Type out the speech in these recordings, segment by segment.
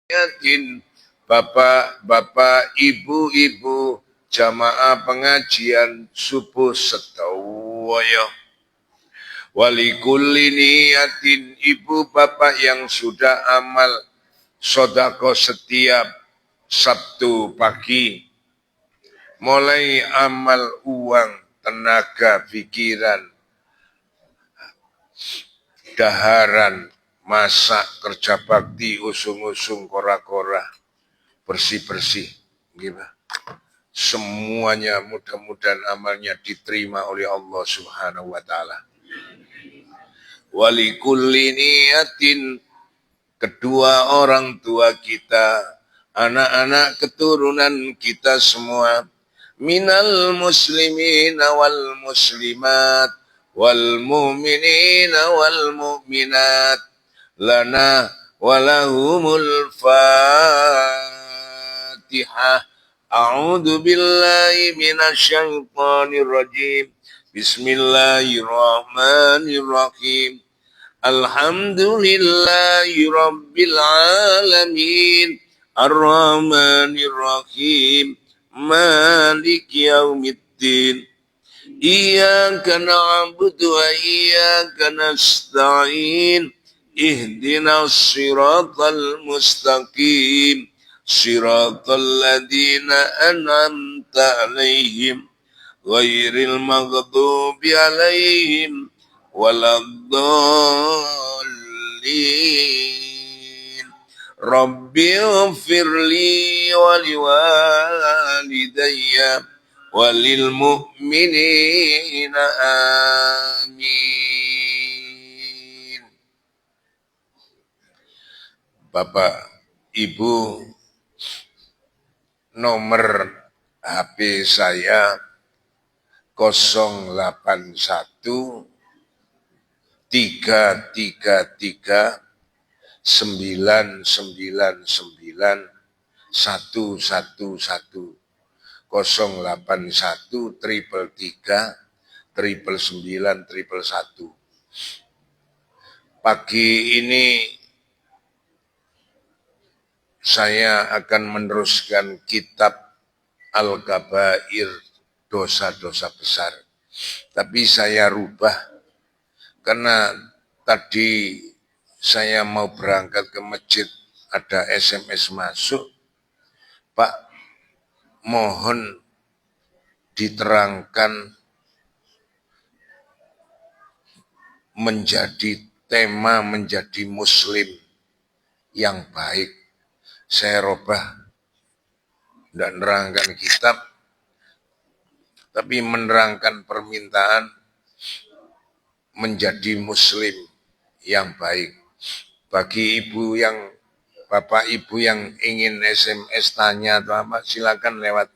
Yatin, bapak-bapak, ibu-ibu, jamaah pengajian subuh setawaya. Walikulli niyatin, ibu bapak yang sudah amal sodako setiap Sabtu pagi. Mulai amal uang, tenaga, pikiran, daharan, masak, kerja bakti, usung-usung, kora-kora, bersih-bersih. Gimana? Semuanya mudah-mudahan amalnya diterima oleh Allah Subhanahu wa taala. Walikulli niyatin, kedua orang tua kita, anak-anak keturunan kita semua, minal muslimin wal muslimat wal mu'minin wal mu'minat, lana walahumul fatihah. A'udzu billahi minasyaitonir rajim. Bismillahirrahmanirrahim. Alhamdulillahi rabbil alamin. Ar-Rahmanir Rahim. Maliki yaumiddin. Iyyaka na'budu wa iyyaka nasta'in. Ihdinas siratal mustaqim. Siratal ladzina an'amta 'alaihim ghairil maghdubi 'alaihim waladdallin. Rabbi ighfirli wa liwalidayya walil mu'minina amin. Bapak, Ibu, nomor HP saya 081 333 999 111 081 333 999 111. Pagi ini saya akan meneruskan kitab Al-Kabair, dosa-dosa besar. Tapi saya rubah karena tadi saya mau berangkat ke masjid, ada SMS masuk, Pak, mohon diterangkan tema menjadi muslim yang baik. Saya rubah, tidak menerangkan kitab, tapi menerangkan permintaan menjadi muslim yang baik. Bagi ibu yang, bapak ibu yang ingin SMS tanya atau apa, silakan lewat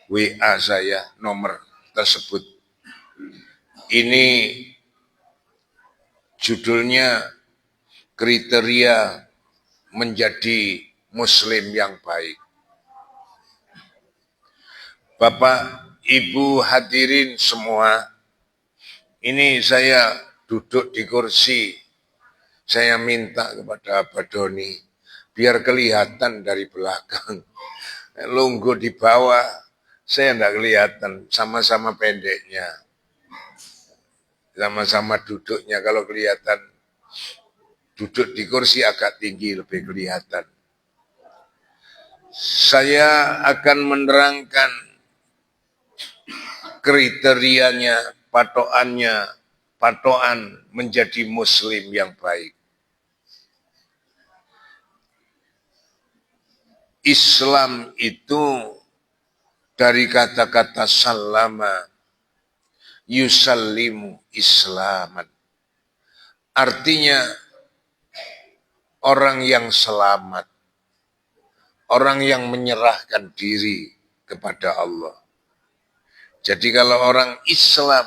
WA saya nomor tersebut. Ini judulnya kriteria menjadi muslim yang baik. Bapak, Ibu hadirin semua, ini saya duduk di kursi. Saya minta kepada Abah Doni, biar kelihatan dari belakang. Lunggu di bawah, saya tidak kelihatan, sama-sama pendeknya. Sama-sama duduknya, kalau kelihatan duduk di kursi agak tinggi, lebih kelihatan. Saya akan menerangkan kriterianya, patokan menjadi muslim yang baik. Islam itu dari kata-kata salama, yusallimu islaman. Artinya orang yang selamat, orang yang menyerahkan diri kepada Allah. Jadi kalau orang Islam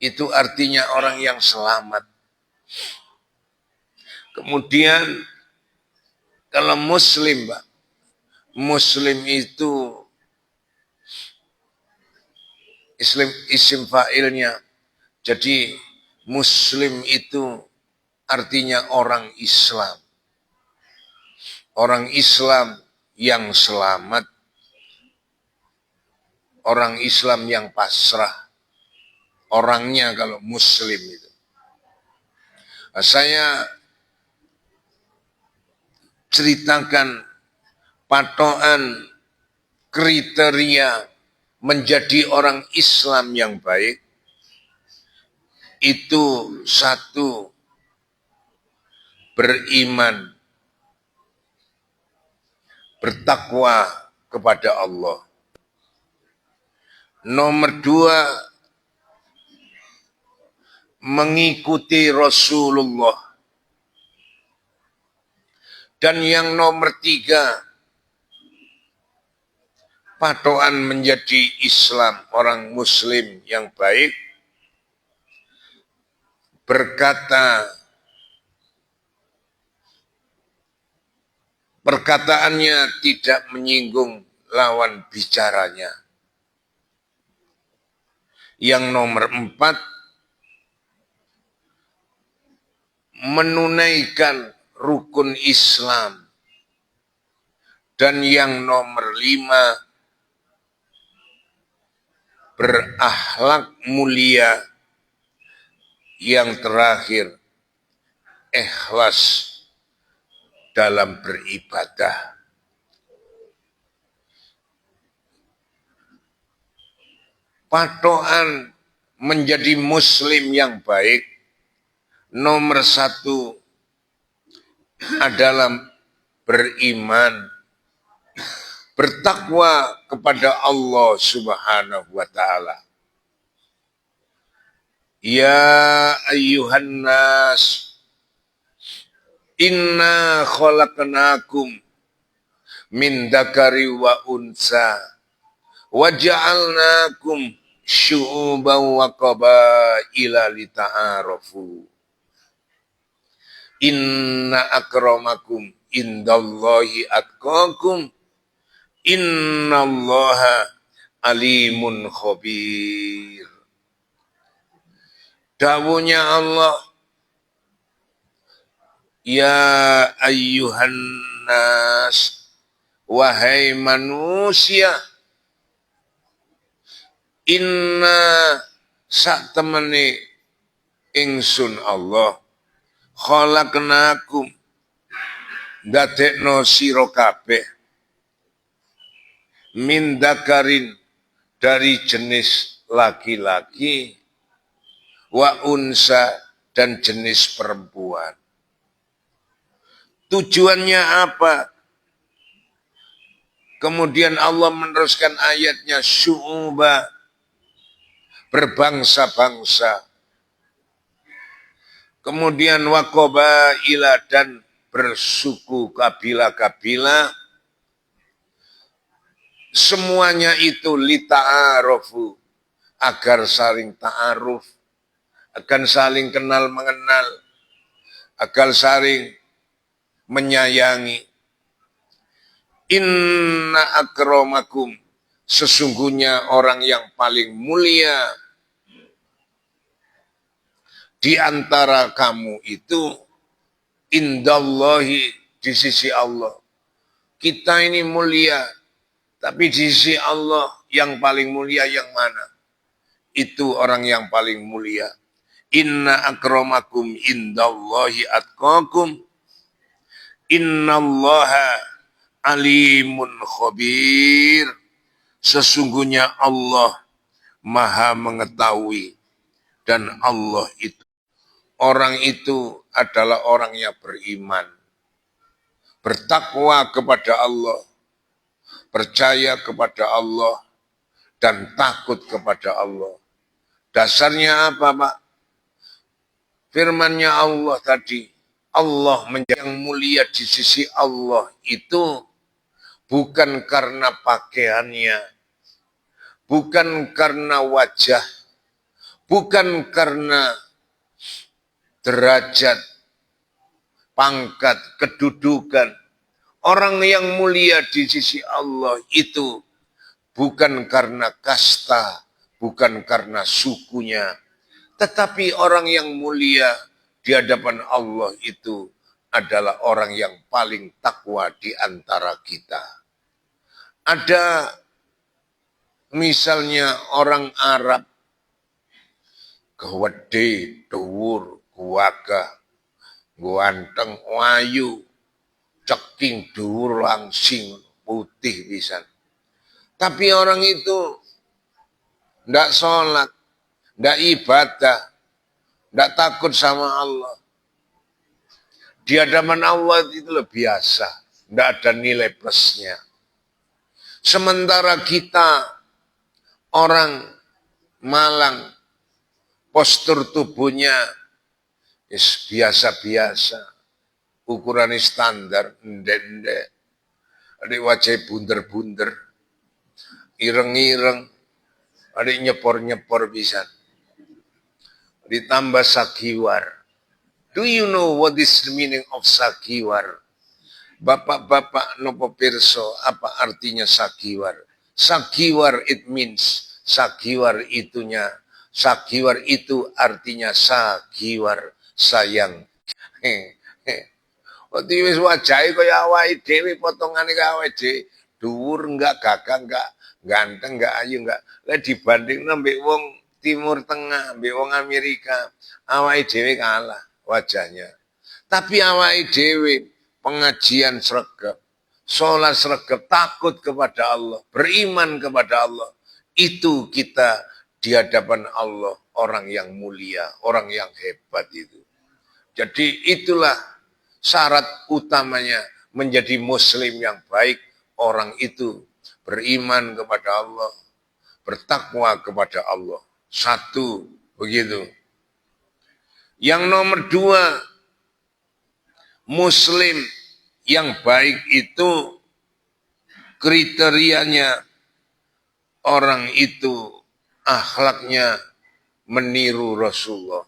itu artinya orang yang selamat. Kemudian kalau muslim, Pak, muslim itu isim fa'ilnya. Jadi muslim itu artinya orang Islam. orang Islam yang selamat, orang Islam yang pasrah, orangnya kalau Muslim itu. Saya ceritakan patokan kriteria menjadi orang Islam yang baik itu satu, beriman, bertakwa kepada Allah. Nomor dua, mengikuti Rasulullah. Dan yang nomor tiga, patokan menjadi Islam, orang Muslim yang baik, perkataannya tidak menyinggung lawan bicaranya. Yang nomor empat, menunaikan rukun Islam. Dan yang nomor lima, berakhlak mulia. Yang terakhir, ikhlas dalam beribadah. Patokan menjadi Muslim yang baik, nomor satu adalah beriman, bertakwa kepada Allah Subhanahu wa ta'ala. Ya ayyuhan nas, inna khalaqnakum min dzakari wa unsa wa ja'alnakum syu'uban wa qabaila lita'arafu. Inna akramakum indallahi atqakum, innallaha alimun khabir. Dawuhnya Allah, ya ayyuhan nas, wahai manusia, inna sak temene ingsun Allah, khalaqnakum, dadekno sira kabeh, min dzakarin, dari jenis laki-laki, wa unsa, dan jenis perempuan. Tujuannya apa? Kemudian Allah meneruskan ayatnya, syu'uba, berbangsa-bangsa. Kemudian wa qabaila, dan bersuku kabilah-kabilah. Semuanya itu lita'arufu, agar saling ta'aruf, akan saling kenal mengenal, agar saling menyayangi. Inna akramakum, sesungguhnya orang yang paling mulia di antara kamu itu indallahi, di sisi Allah. Kita ini mulia, tapi di sisi Allah yang paling mulia yang mana? Itu orang yang paling mulia. Inna akramakum indallahi atqakum, innallaha alimun khabir. Sesungguhnya Allah maha mengetahui, dan Allah itu, orang itu adalah orang yang beriman, bertakwa kepada Allah, percaya kepada Allah, dan takut kepada Allah. Dasarnya apa, Pak? Firman-Nya Allah tadi, Allah yang mulia di sisi Allah itu bukan karena pakaiannya, bukan karena wajah, bukan karena derajat, pangkat, kedudukan. Orang yang mulia di sisi Allah itu bukan karena kasta, bukan karena sukunya, tetapi orang yang mulia di hadapan Allah itu adalah orang yang paling takwa di antara kita. Ada misalnya orang Arab, gede, dhuwur, gagah, ganteng, wayu, ceking, dhuwur, langsing, putih pisan. Tapi orang itu ndak sholat, ndak ibadah, ndak takut sama Allah. Di hadapan Allah itu lebih biasa, ndak ada nilai plusnya. Sementara kita orang Malang, postur tubuhnya biasa-biasa, ukuran standar, ndek-ndek, ada wajah bunder-bunder, ireng-ireng, ada nyepor-nyepor bisa. Ditambah sakiwar. Do you know what is the meaning of sakiwar? Bapak-bapak nopo pirso, apa artinya sakiwar? Sakiwar it means, sakiwar itu artinya sakiwar, sayang. Waktu wis wajahe kaya awake dhewe, potongane kaya awake dhewe, dhuwur enggak, gagah enggak, ganteng enggak, ayu enggak. Lah dibandingno mbek wong Timur Tengah, mbek wong Amerika, awake dhewe kalah wajahnya. Tapi awake dhewe pengajian sregep, sholat sregep, takut kepada Allah, beriman kepada Allah. Itu kita di hadapan Allah, orang yang mulia, orang yang hebat itu. Jadi itulah syarat utamanya menjadi muslim yang baik. Orang itu beriman kepada Allah, bertakwa kepada Allah. Satu, begitu. Yang nomor dua, muslim yang baik itu kriterianya orang itu akhlaknya meniru Rasulullah.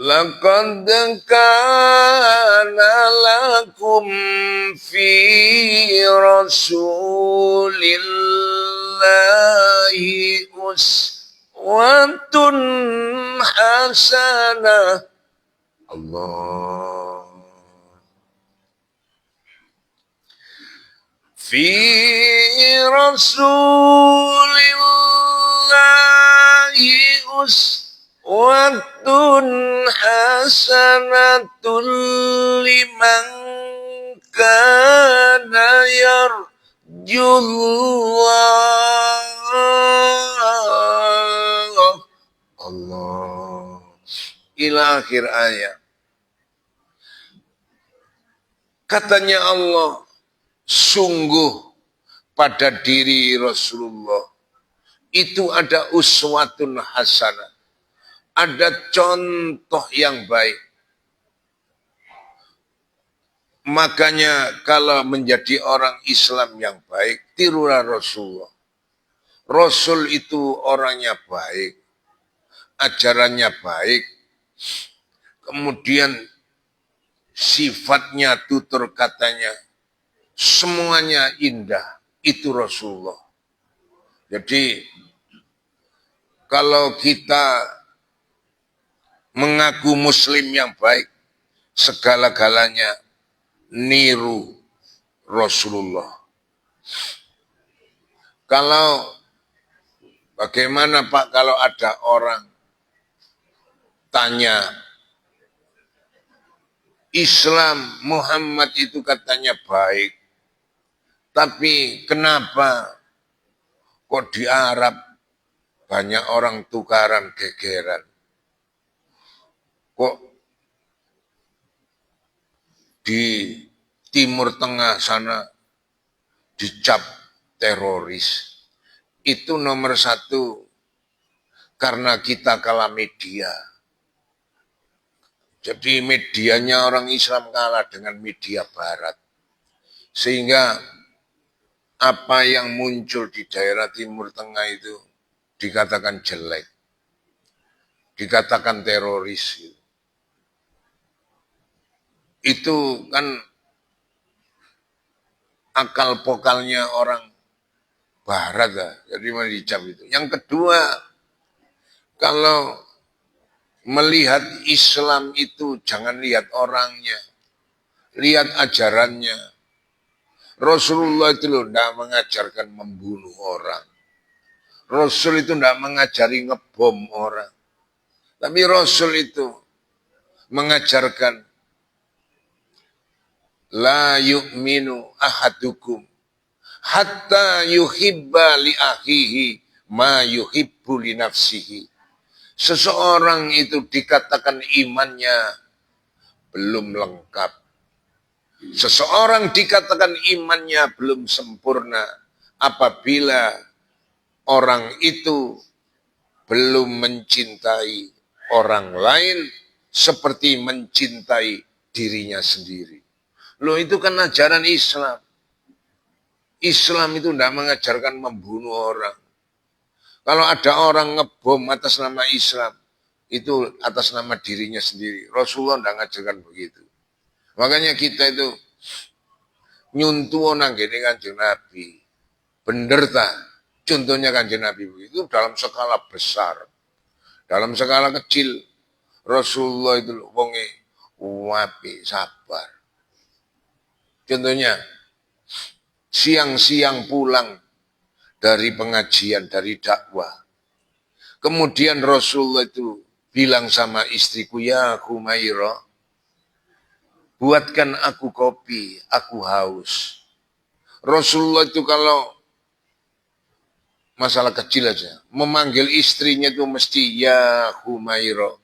Laqad kana lakum fi Rasulillahi uswatun hasanah. Allah. Fi Rasulillahi uswatun hasanatun liman kana yarjullah. Allah. Ila akhir ayat. Katanya Allah, sungguh pada diri Rasulullah itu ada uswatun hasanah. Ada contoh yang baik. Makanya kalau menjadi orang Islam yang baik, tirulah Rasulullah. Rasul itu orangnya baik, ajarannya baik, kemudian sifatnya, tutur katanya, semuanya indah. Itu Rasulullah. Jadi, kalau kita mengaku muslim yang baik, segala-galanya niru Rasulullah. Kalau bagaimana Pak kalau ada orang tanya, Islam Muhammad itu katanya baik, tapi kenapa kok di Arab banyak orang tukaran gegeran? Kok di Timur Tengah sana dicap teroris? Itu nomor satu, karena kita kalah media. Jadi medianya orang Islam kalah dengan media Barat. Sehingga apa yang muncul di daerah Timur Tengah itu dikatakan jelek, dikatakan teroris. Itu kan akal pokalnya orang Barat lah, jadi mau dicap itu. Yang kedua, kalau Melihat Islam itu jangan lihat orangnya, lihat ajarannya. Rasulullah itu loh tidak mengajarkan membunuh orang. Rasul itu tidak mengajari ngebom orang. Tapi Rasul itu mengajarkan la yu'minu ahadukum hatta yuhibba li akhihi ma yuhibbu li nafsihi. Seseorang itu dikatakan imannya belum lengkap. Seseorang dikatakan imannya belum sempurna apabila orang itu belum mencintai orang lain seperti mencintai dirinya sendiri. Loh, itu kan ajaran Islam. Islam itu tidak mengajarkan membunuh orang. Kalau ada orang ngebom atas nama Islam, itu atas nama dirinya sendiri. Rasulullah tidak mengajarkan begitu. Makanya kita itu nyuntuh nang gini Kanjeng Nabi. Bener tak? Contohnya Kanjeng Nabi begitu dalam skala besar. Dalam skala kecil, Rasulullah itu wonge wapi sabar. Contohnya, siang-siang pulang dari pengajian, dari dakwah. Kemudian Rasulullah itu bilang sama istriku, ya Humairah, buatkan aku kopi, aku haus. Rasulullah itu kalau masalah kecil aja, memanggil istrinya itu mesti ya Humairah,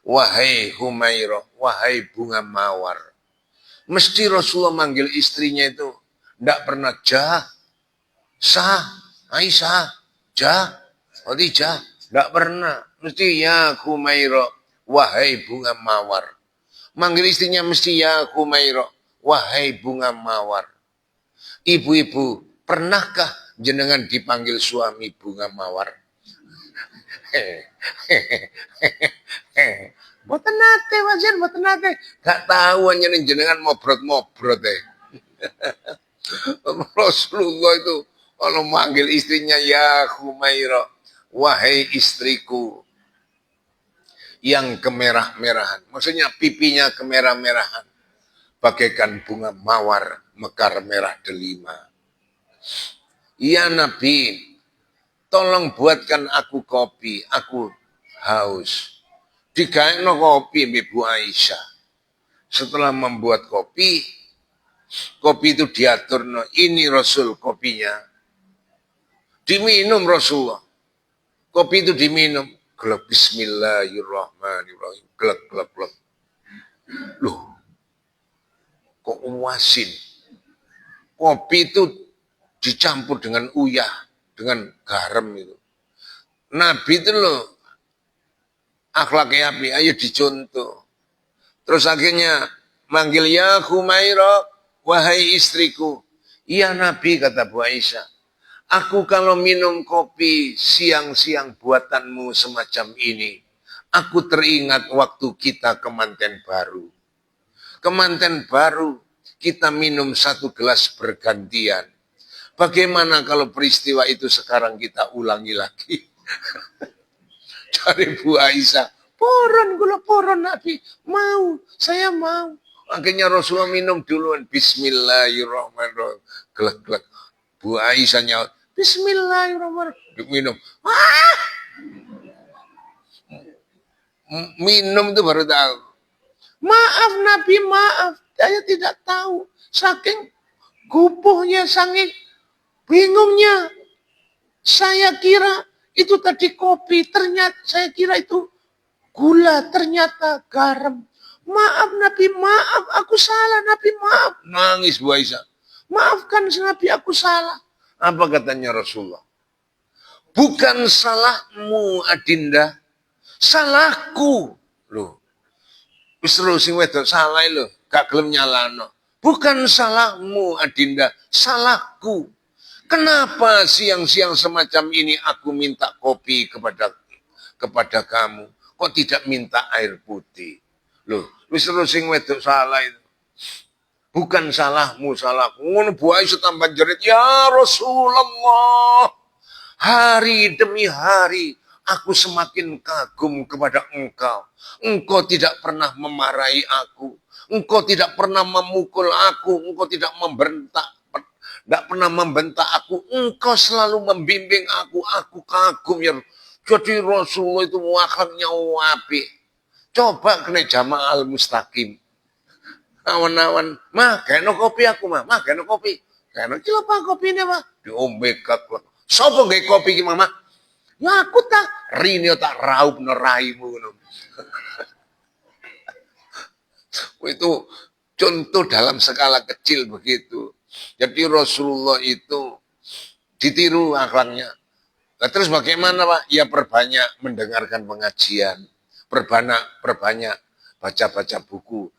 wahai Humairah, wahai bunga mawar. Mesti Rasulullah manggil istrinya itu tidak pernah sah, Aisyah, Khadijah, tidak pernah. Mesti ya Humairah, wahai bunga mawar. Manggil istrinya mesti ya Humairah, wahai bunga mawar. Ibu-ibu, pernahkah jenengan dipanggil suami bunga mawar? Boten nate wajan, boten nate. Gak tahu hanya jenengan mobrot Rasulullah itu kalau manggil istrinya ya Humairah, wahai istriku yang kemerah-merahan. Maksudnya pipinya kemerah-merahan. Bagaikan bunga mawar mekar merah delima. Ya Nabi, tolong buatkan aku kopi, aku haus. Digaekno kopi Ibu Aisyah. Setelah membuat kopi itu diatur. Ini Rasul kopinya. Diminum Rasulullah. Kopi itu diminum. Glek bismillahirrahmanirrahim. Glek. Loh, kok asin? Kopi itu dicampur dengan uyah, dengan garam itu. Nabi itu loh, akhlaknya api, ayo dicontoh. Terus akhirnya manggil ya Humairah, wahai istriku. Iya Nabi, kata Bu Aisyah. Aku kalau minum kopi siang-siang buatanmu semacam ini, aku teringat waktu kita kemanten baru. Kemanten baru, kita minum satu gelas bergantian. Bagaimana kalau peristiwa itu sekarang kita ulangi lagi? Cari Bu Aisyah, poron Nabi, mau, saya mau. Akhirnya Rasulullah minum duluan, bismillahirrahmanirrahim. Glek. Bu Aisyah nyaut, bismillahirrahmanirrahim. Minum. Minum itu baru tahu. Maaf Nabi, maaf. Saya tidak tahu. Saking gupuhnya, saking bingungnya. Saya kira itu tadi kopi. Ternyata saya kira itu gula. Ternyata garam. Maaf Nabi, maaf. Aku salah Nabi, maaf. Nangis Bu Aisyah. Maafkan Nabi, aku salah. Apa katanya Rasulullah? Bukan salahmu Adinda. Salahku. Loh. Wis terus sing wedok salah lho, gak gelem nyalano. Bukan salahmu Adinda, salahku. Kenapa siang-siang semacam ini aku minta kopi kepada kamu? Kok tidak minta air putih? Loh, wis terus sing wedok salah itu. Bukan salahmu, salahku. Ngono Bu Aisyah tambah jerit, ya Rasulullah. Hari demi hari aku semakin kagum kepada engkau. Engkau tidak pernah memarahi aku. Engkau tidak pernah memukul aku. Engkau tidak membentak. Tidak pernah membentak aku. Engkau selalu membimbing aku. Aku kagum ya. Jadi Rasulullah itu akhlaknya apik. Coba kena Jamaah Al-Mustaqim. Awan-awan, mah kena kopi aku mah kena kopi. Kena kilo apa kopi ini mah? Diombe kaklek. Sopo nggak kopi ki mama? Ya aku tak rini tak raup neraimu. Itu contoh dalam skala kecil begitu. Jadi Rasulullah itu ditiru akhlaknya. Nah, terus bagaimana Pak? Ya perbanyak mendengarkan pengajian. Perbanyak baca-baca buku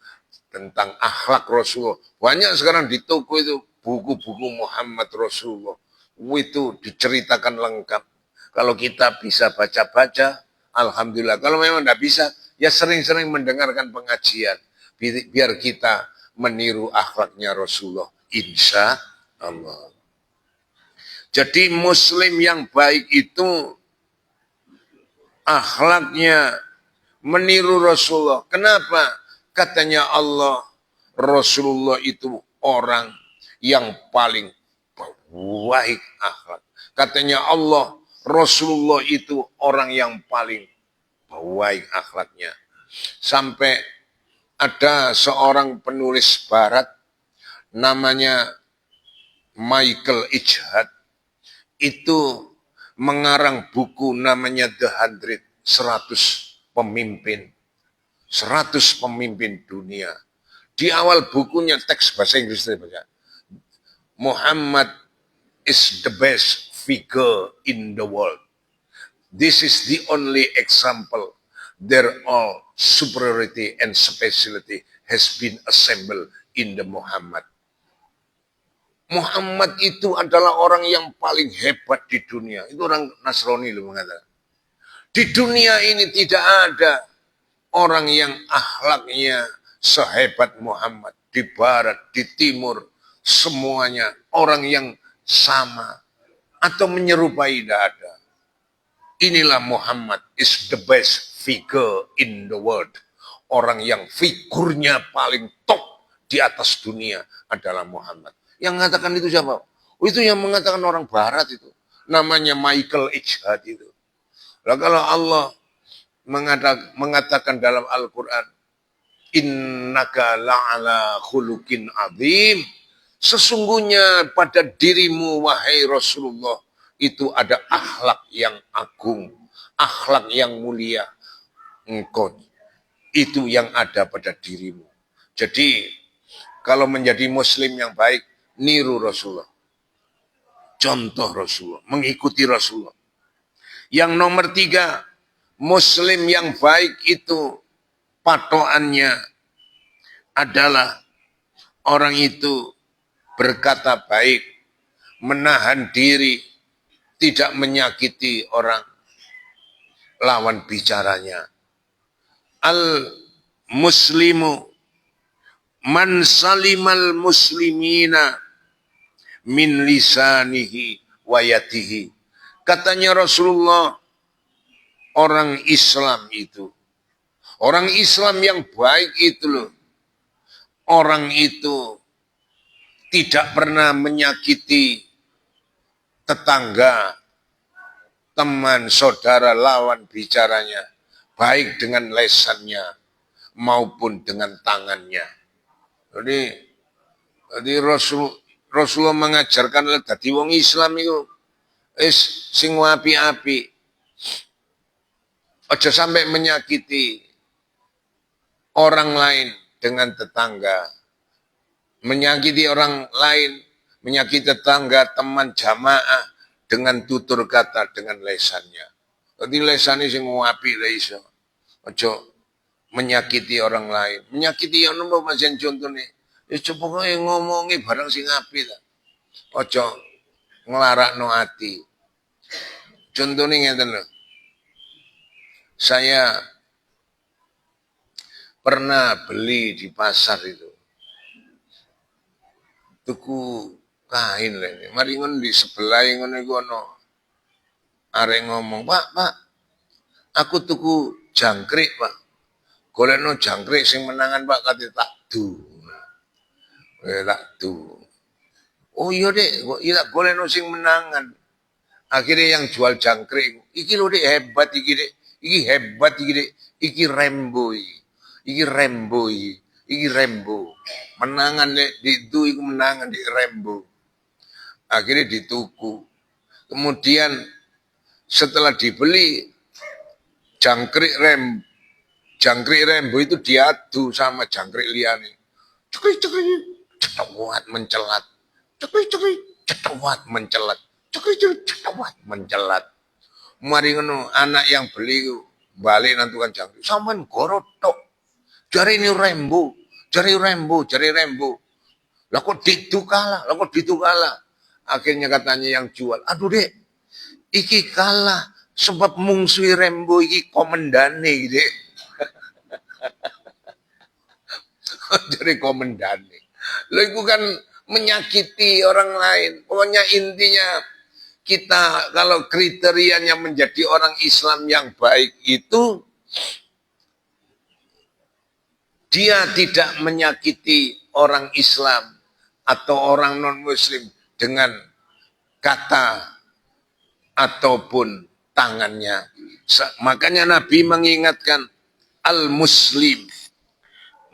tentang akhlak Rasulullah. Banyak sekarang di toko itu buku-buku Muhammad Rasulullah. Itu diceritakan lengkap. Kalau kita bisa baca-baca, alhamdulillah. Kalau memang tidak bisa, ya sering-sering mendengarkan pengajian. Biar kita meniru akhlaknya Rasulullah. Insya Allah. Jadi muslim yang baik itu akhlaknya meniru Rasulullah. Kenapa? Katanya Allah, Rasulullah itu orang yang paling baik akhlak. Katanya Allah, Rasulullah itu orang yang paling baik akhlaknya. Sampai ada seorang penulis barat namanya Michael Ijhad, itu mengarang buku namanya The 100 pemimpin. 100 pemimpin dunia. Di awal bukunya teks bahasa Inggris saja. Muhammad is the best figure in the world. This is the only example. Their all superiority and speciality has been assembled in the Muhammad. Muhammad itu adalah orang yang paling hebat di dunia. Itu orang Nasrani loh mengatakan. Di dunia ini tidak ada orang yang akhlaknya sehebat Muhammad. Di barat, di timur, semuanya orang yang sama atau menyerupai tidak ada. Inilah Muhammad is the best figure in the world. Orang yang figurnya paling top di atas dunia adalah Muhammad. Yang mengatakan itu siapa? Itu yang mengatakan orang barat itu. Namanya Michael Ijhad itu. Nah, kalau Allah mengatakan dalam Al-Quran, innaka la'ala khuluqin azim. Sesungguhnya pada dirimu, wahai Rasulullah, itu ada akhlak yang agung, akhlak yang mulia. Engkau, itu yang ada pada dirimu. Jadi, kalau menjadi muslim yang baik, niru Rasulullah. Contoh Rasulullah, mengikuti Rasulullah. Yang nomor 3, muslim yang baik itu patokannya adalah orang itu berkata baik, menahan diri, tidak menyakiti orang lawan bicaranya. Al-muslimu man salimal muslimina min lisanihi wa yadihi. Katanya Rasulullah, orang Islam itu, orang Islam yang baik itu loh, orang itu tidak pernah menyakiti tetangga, teman, saudara, lawan bicaranya, baik dengan lesannya maupun dengan tangannya. Jadi Rasulullah mengajarkan tadi wong Islam itu sing api-api. Aja sampai menyakiti orang lain dengan tetangga. Menyakiti orang lain, menyakiti tetangga, teman, jamaah dengan tutur kata, dengan lesannya. Jadi lesannya sing api lah iso. Aja menyakiti orang lain. Menyakiti yang nomor macam contohnya. Ya coba kau ngomongi barang sing api lah. Aja ngelarakno ati. Contohnya ngeten lho. Saya pernah beli di pasar itu. Tuku kain lah ini. Mari ngon di sebelah ngono iku ana arek ngomong, "Pak, Aku tuku jangkrik, Pak. Golekno jangkrik sing menangan, Pak, kate tak du. Tak du. Oh iya, Dek, kok iya tak golekno sing menangan. Akhirnya yang jual jangkrik, iki lho, Dek, hebat iki, Dek. Iki hebat iki, Dek. Iki Rembo iki. Iki Rembo iki. Iki Rembo. Menangan, Dek, itu iku menangan di Rembo. Akhirnya dituku. Kemudian setelah dibeli jangkrik Rembo itu diadu sama jangkrik liane. Cekrik cetawat mencelat. Cekrik cetawat mencelat. Cekrik cetawat mencelat. Mari ngono anak yang beli balik nantukan jangkrik. Sampean gorotok. Jari ini Rembo. Lah kok ditu kalah. Akhirnya katanya yang jual, aduh, Dek, iki kalah sebab mungsuhi Rembo iki komendane, Dek. Jadi komendane. Lo itu kan menyakiti orang lain. Pokoknya intinya kita kalau kriterianya menjadi orang Islam yang baik itu dia tidak menyakiti orang Islam atau orang non-Muslim dengan kata ataupun tangannya. Makanya Nabi mengingatkan al-muslim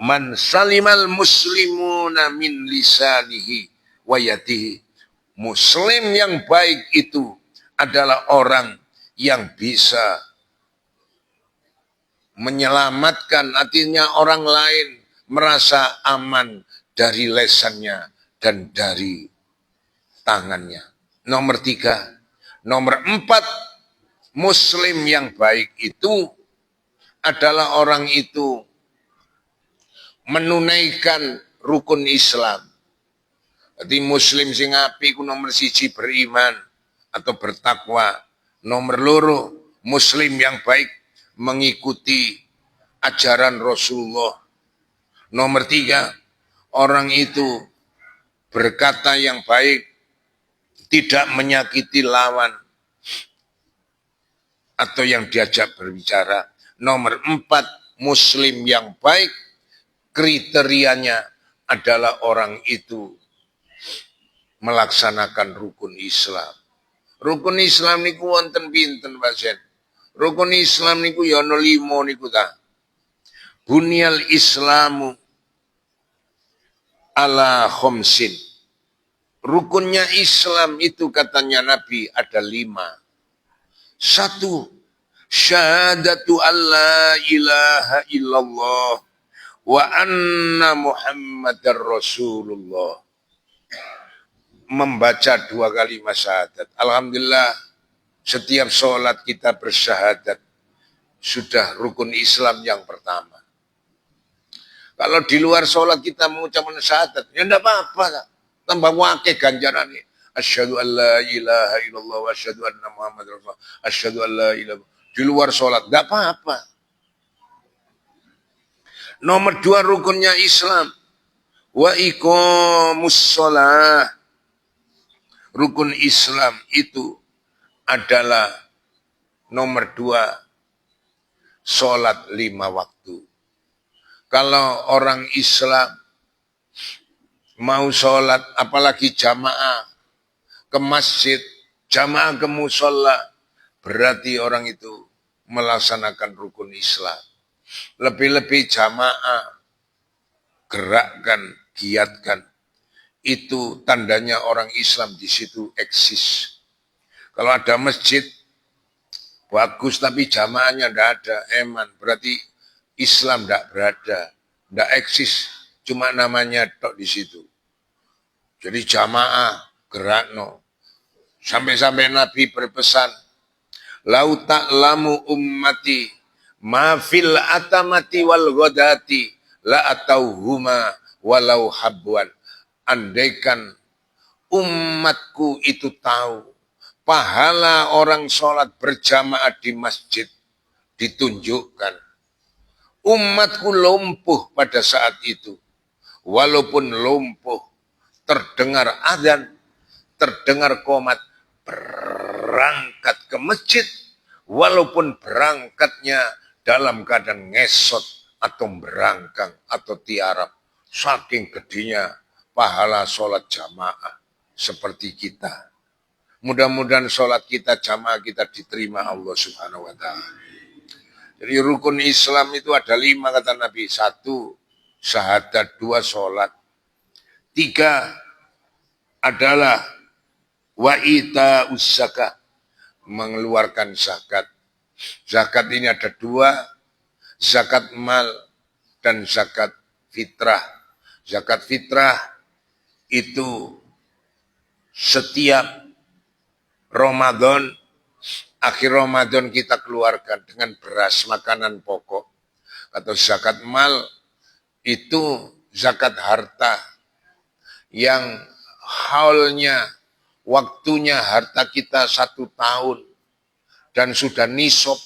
man salimal muslimuna min lisanihi wa yadihi. Muslim yang baik itu adalah orang yang bisa menyelamatkan, artinya orang lain merasa aman dari lesannya dan dari tangannya. Nomor 3. Nomor 4, Muslim yang baik itu adalah orang itu menunaikan rukun Islam. Jadi Muslim sing apik ku nomor 1 beriman atau bertakwa. Nomor 2, Muslim yang baik mengikuti ajaran Rasulullah. Nomor 3, orang itu berkata yang baik, tidak menyakiti lawan atau yang diajak berbicara. Nomor 4, Muslim yang baik kriterianya adalah orang itu melaksanakan rukun Islam. Rukun Islam niku wonten pinten, Pak Sen? Rukun Islam niku ya ana 5 niku ta. Bunyal Islamu ala khomsin. Rukunnya Islam itu katanya Nabi ada 5. 1, syahadatu alla ilaha illallah wa anna Muhammadar Rasulullah. Membaca 2 kalimat syahadat. Alhamdulillah setiap sholat kita bersyahadat. Sudah rukun Islam yang pertama. Kalau di luar sholat kita mengucapkan syahadat, ya enggak apa-apa. Tambah wakil ganjarannya. Asyhadu an la ilaha illallah wa asyhadu anna Muhammad Rasulullah. Asyhadu an la ilaha. Di luar sholat, enggak apa-apa. Nomor 2 rukunnya Islam. Wa iqamus shalah. Rukun Islam itu adalah nomor 2, sholat 5 waktu. Kalau orang Islam mau sholat, apalagi jamaah ke masjid, jamaah ke musola, berarti orang itu melaksanakan rukun Islam. Lebih-lebih jamaah, gerakkan, giatkan. Itu tandanya orang Islam di situ eksis. Kalau ada masjid, bagus tapi jamaahnya tidak ada, eman. Berarti Islam tidak berada, tidak eksis. Cuma namanya tok di situ. Jadi jamaah, gerakno. Sampai-sampai Nabi berpesan, lau ta'lamu ummati ma fil atamati wal ghodati la atauhuma walau habwan. Andaikan umatku itu tahu pahala orang sholat berjamaah di masjid ditunjukkan. Umatku lumpuh pada saat itu. Walaupun lumpuh, terdengar azan, terdengar qomat, berangkat ke masjid, walaupun berangkatnya dalam keadaan ngesot atau berangkang atau tiarap, saking gedenya pahala sholat jamaah seperti kita. Mudah-mudahan sholat kita jamaah kita diterima Allah Subhanahu wa Ta'ala. Jadi rukun Islam itu ada 5 kata Nabi. 1, syahadat. 2, sholat. 3 adalah wa ita zakat, mengeluarkan zakat. Zakat ini ada 2, zakat mal dan zakat fitrah. Zakat fitrah itu setiap Ramadan, akhir Ramadan kita keluarkan dengan beras makanan pokok. Atau zakat mal itu zakat harta yang haulnya, waktunya harta kita 1 tahun dan sudah nisab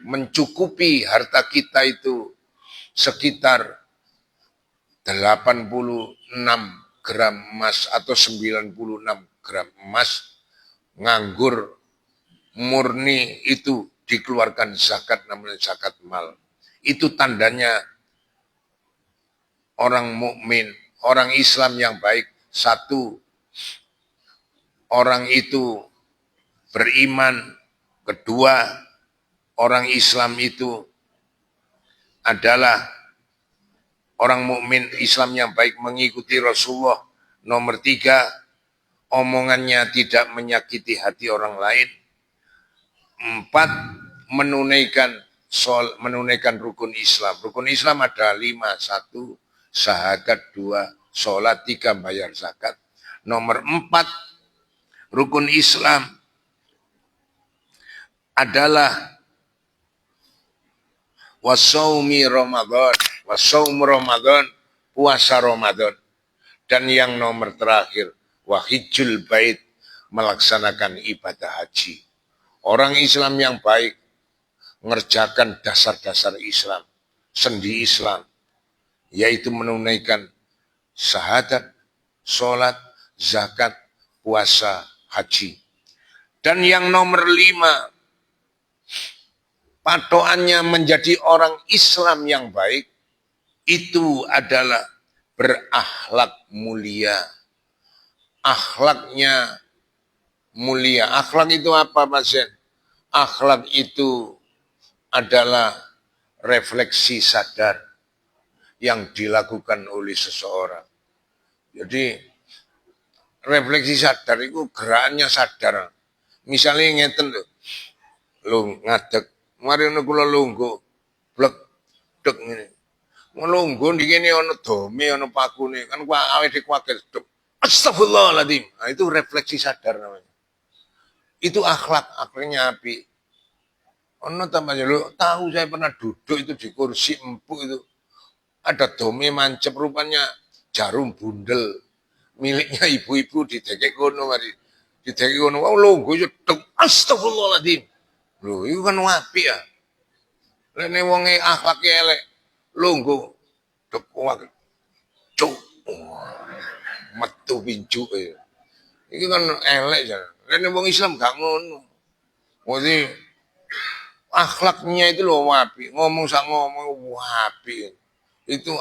mencukupi harta kita itu sekitar 86 gram emas atau 96 gram emas, nganggur murni itu dikeluarkan zakat, namanya zakat mal. Itu tandanya orang mukmin, orang Islam yang baik. 1, orang itu beriman. 2, orang Islam itu adalah orang mukmin Islam yang baik, mengikuti Rasulullah. Nomor 3, omongannya tidak menyakiti hati orang lain. 4, menunaikan rukun Islam. Rukun Islam ada 5. 1, syahadat. 2, sholat. 3, bayar zakat. Nomor 4, rukun Islam adalah wasaumi Ramadan. Wasaum Ramadan, puasa Ramadan. Dan yang nomor terakhir, wahijul bait, melaksanakan ibadah haji. Orang Islam yang baik mengerjakan dasar-dasar Islam, sendi Islam, yaitu menunaikan syahadat, sholat, zakat, puasa, haji. Dan yang nomor 5, patokannya menjadi orang Islam yang baik, itu adalah berakhlak mulia. Akhlaknya mulia. Akhlak itu apa, Mas Zen? Akhlak itu adalah refleksi sadar yang dilakukan oleh seseorang. Jadi refleksi sadar itu gerakannya sadar. Misalnya ngeten lho, lu ngadeg, mari kula lungguh, blek dek ngene. Ngelungguh di kene ana dome, ana pakune, kan awake kuwaget dek. Astagfirullahaladzim. Nah, itu refleksi sadar namanya. Itu akhlaknya api. Ono tambahnya lo tahu saya pernah duduk itu di kursi empuk itu. Ada dome mancep rupanya jarum bundel miliknya ibu-ibu di dekek kono mari. Di dekek kono wau lungguh yo tek astagfirullahaladzim. Lho itu kan apik ya. Lene wonge akhlake elek lungguh dek wae. Cuk. Metu pincuke. Iki kan elek ya. Lene wong Islam gak ngono. Jadi akhlaknya itu loh wapi, ngomong wapi. Itu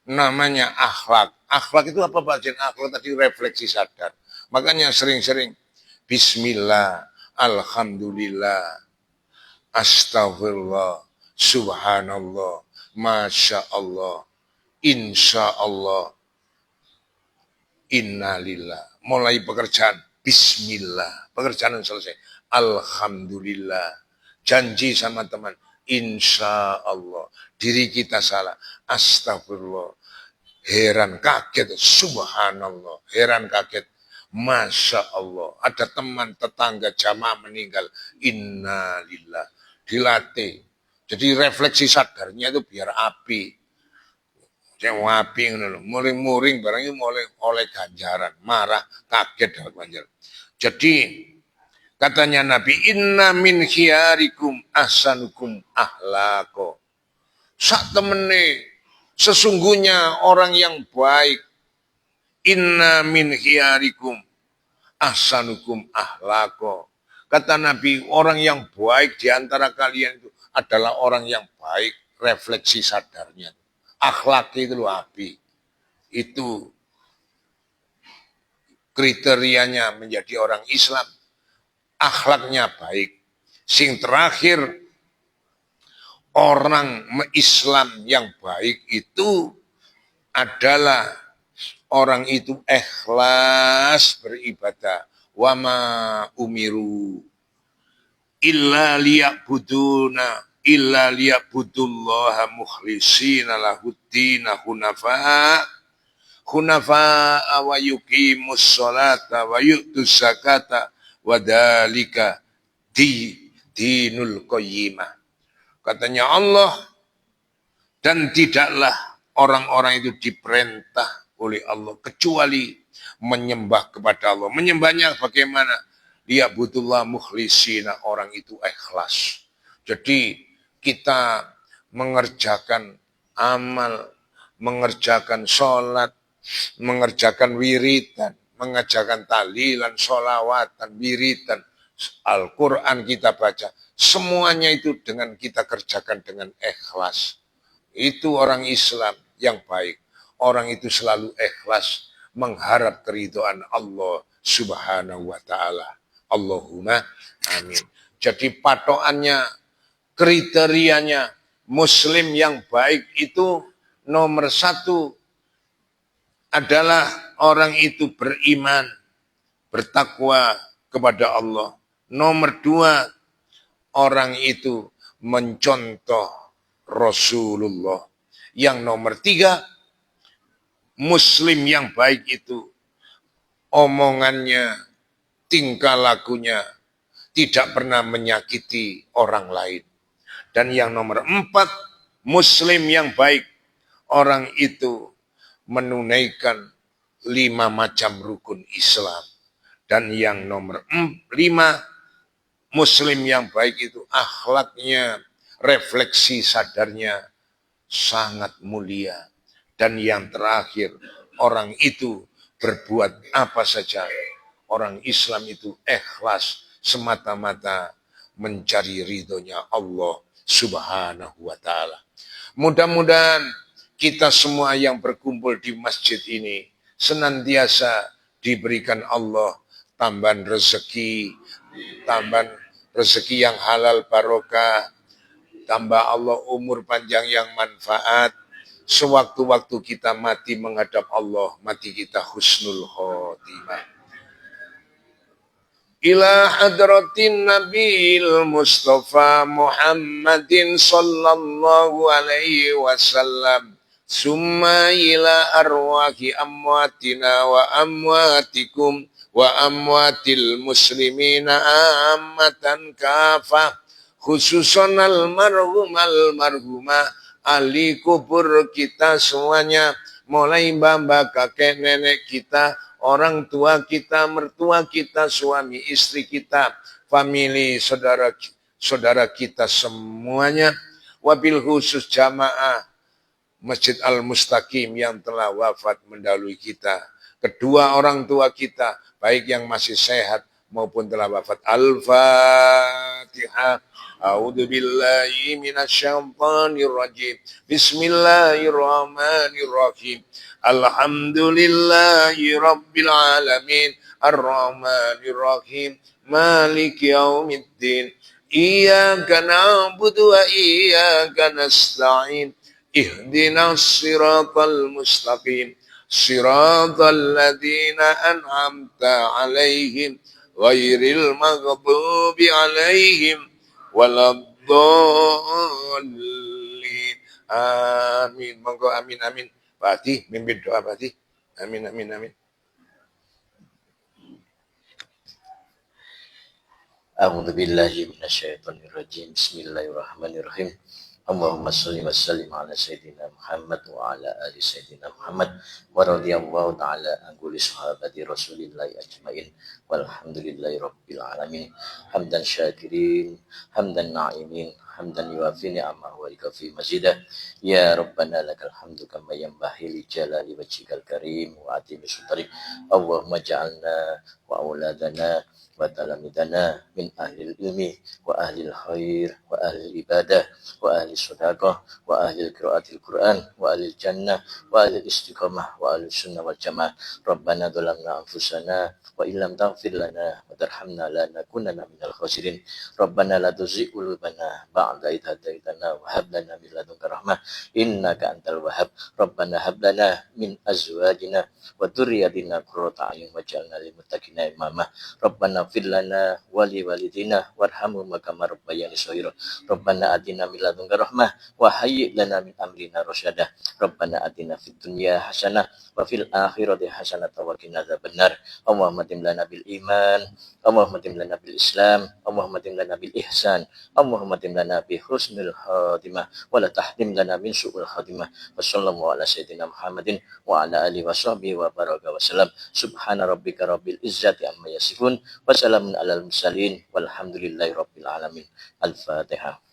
namanya akhlak. Akhlak itu apa Pak Jen? Akhlak tadi refleksi sadar. Makanya sering-sering bismillah, alhamdulillah, astagfirullah, subhanallah, masya Allah, insya Allah, innalillah. Mulai pekerjaan, bismillah, pekerjaan selesai. Alhamdulillah, janji sama teman, insya Allah, diri kita salah, astagfirullah, heran kaget, subhanallah, heran kaget, masya Allah, ada teman tetangga jamaah meninggal, innalillah, dilatih. Jadi refleksi sadarnya itu biar api. Yang api muring-muring barang itu mulai oleh ganjaran, marah, kaget dapat ganjaran. Jadi katanya Nabi, inna min khiyarikum ahsanukum ahlako. Sak temene sesungguhnya orang yang baik, inna min khiyarikum ahsanukum ahlako. Kata Nabi, orang yang baik di antara kalian itu adalah orang yang baik, refleksi sadarnya. Akhlak itu loh Abi. Itu kriterianya menjadi orang Islam. Akhlaknya baik. Sing terakhir, orang Islam yang baik itu adalah orang itu ikhlas beribadah. Wama umiru illa liya'budullaha mukhlisina lahuddina hunafa wa yuqimus sholata wa yu'tus zakata wa dzalika dinul qayyimah. Katanya Allah, dan tidaklah orang-orang itu diperintah oleh Allah kecuali menyembah kepada Allah. Menyembahnya bagaimana? Liya'budullah mukhlisina, orang itu ikhlas. Jadi kita mengerjakan amal, mengerjakan sholat, mengerjakan wiridan, mengerjakan tahlilan, sholawatan, wiridan, Al-Quran kita baca. Semuanya itu dengan kita kerjakan dengan ikhlas. Itu orang Islam yang baik. Orang itu selalu ikhlas mengharap keridhaan Allah Subhanahu wa ta'ala. Allahumma amin. Jadi patokannya, kriterianya Muslim yang baik itu nomor satu adalah orang itu beriman, bertakwa kepada Allah. Nomor dua, orang itu mencontoh Rasulullah. Yang nomor tiga, Muslim yang baik itu omongannya, tingkah lakunya tidak pernah menyakiti orang lain. Dan yang nomor empat, Muslim yang baik, orang itu menunaikan 5 macam rukun Islam. Dan yang nomor 5, Muslim yang baik itu akhlaknya, refleksi sadarnya sangat mulia. Dan yang terakhir, orang itu berbuat apa saja. Orang Islam itu ikhlas semata-mata mencari ridhonya Allah Subhanahu wa ta'ala. Mudah-mudahan kita semua yang berkumpul di masjid ini senantiasa diberikan Allah tambahan rezeki yang halal barokah, tambah Allah umur panjang yang manfaat. Sewaktu-waktu kita mati menghadap Allah, mati kita husnul khotimah. Ila hadratin Nabil Mustafa Muhammadin sallallahu alaihi wasallam. Summa ila arwahi amwatina wa amwatikum wa amwatil muslimina ammatan kafah. Khususan almarhumah ahli kubur kita semuanya, mulai bapak, kakek, nenek kita, orang tua kita, mertua kita, suami, istri kita, famili, saudara kita semuanya, wabil khusus jamaah Masjid Al-Mustaqim yang telah wafat mendahului kita, kedua orang tua kita, baik yang masih sehat maupun telah wafat. Al-Fatihah. A'udzu billahi minasyaitonir rajim. Bismillahirrahmanirrahim. Alhamdulillahi rabbil alamin. Ar-Rahmanir Rahim. Maliki yaumiddin. Iyyaka na'budu wa iyyaka nasta'in. Ihdinas siratal mustaqim. Siratal ladzina an'amta 'alaihim ghairil maghdubi 'alaihim waladdallin. Amin. Monggo amin amin. Pak Hadi mimpin doa Pak Hadi. Amin amin amin. A'udzu billahi minasyaitonir rajim. Bismillahirrahmanirrahim. Allahumma shalli wa sallim ala sayyidina Muhammad wa ala ali sayyidina Muhammad wa radhiyallahu ta'ala an kulli sahabati Rasulillahi ajmain walhamdulillahi rabbil alamin. Hamdan syakirin, hamdan na'imin, حمدا يوافي نعمه ويكفي مزيده يا ربنا لك الحمد كما ينبغي لجلال وجهك الكريم وعظيم سلطانك اللهم اجعلنا وأولادنا وتلاميذنا من أهل العلم وأهل الخير وأهل العبادة وأهل الصدقة وأهل قراءة القرآن وأهل الجنة وأهل الاستقامة وأهل السنة والجماعة ربنا ظلمنا أنفسنا وإن لم تغفر لنا وترحمنا لنكونن من الخاسرين ربنا لا تزغ قلوبنا بعد إذ هديتنا وهب لنا من لدنك رحمة إنك أنت الوهاب ربنا هب لنا من أزواجنا وذريتنا قرة أعين واجعلنا للمتقين إماما ربنا اغفر لنا ولوالدينا وارحمهما كما ربياني صغيرا ربنا آتنا من لدنك رحمة وهيئ لنا من أمرنا رشدا ربنا آتنا في الدنيا حسنة وفي الآخرة حسنة وقنا عذاب النار اللهم اتم لنا بالإيمان اللهم اتم لنا بالإسلام اللهم اتم لنا بالإحسان اللهم اتم لنا بحسن الخاتمة ولا تحرم لنا من سوء الخاتمة وصلى الله على سيدنا محمد وعلى آله وصحبه وبارك وسلم سبحان ربك رب العزة عما يصفون وسلام على المرسلين والحمد لله رب العالمين الفاتحة